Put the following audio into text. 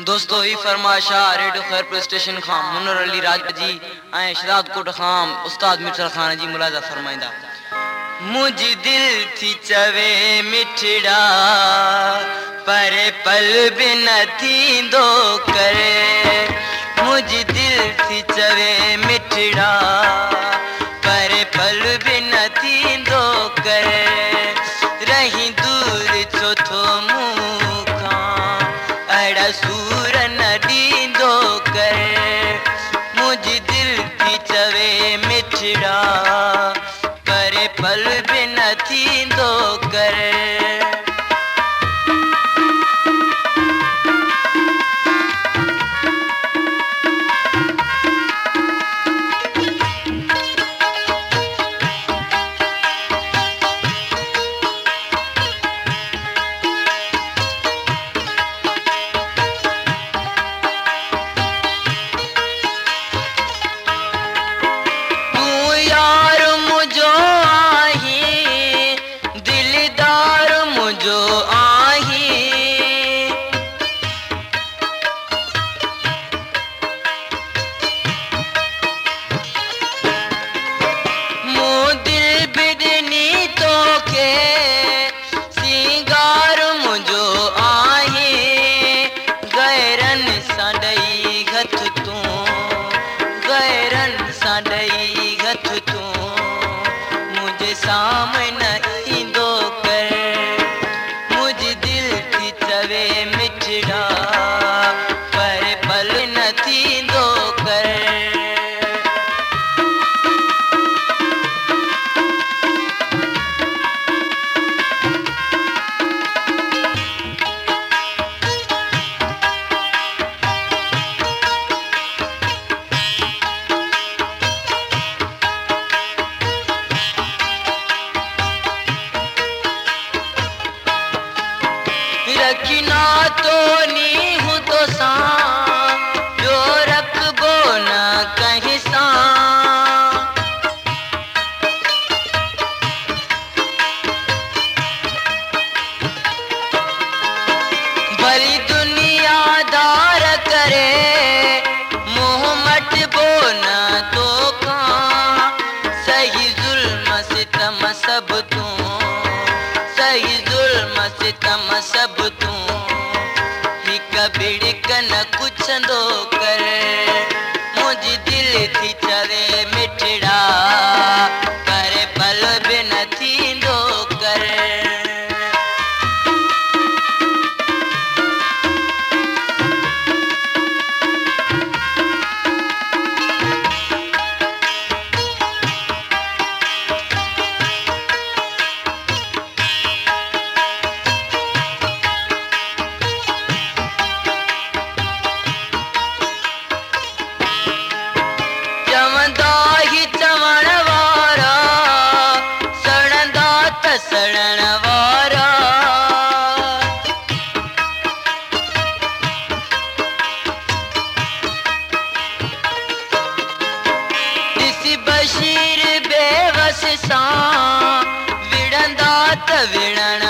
दोस्तों ही फरमाशा रेडियो खैर प्ले स्टेशन खां मुनर अली राजजी ऐं शरादकोट खां उस्ताद मिठर खान जी मुलाजा फरमाइंदा। मुझ दिल थी चवे मिठड़ा पर पल भी न थींदो करे। मुझ दिल थी चवे मिठड़ा पर पल भी न थींदो करे। रही दूर छो थो मूं खां अड़ा सूर न ॾींदो करे। मुझ दिल थी चवे मिठड़ा पर पल भी न थींदो करे। रखना तो नी हूँ तो सा जो रखबो न कहीं सा। भली दुनियादार करे मोह मटबो न तो का। सही जुल्म सितम सब तू सही जुल्म सितम सब तू हिक बिड़क न कुछंदो कर। मुझ दिल थी चवे मिठड़ा पर पल भी न थींदो कर। सड़न वारा दिसी बशीर बेवस सां विड़ंदा त विड़ण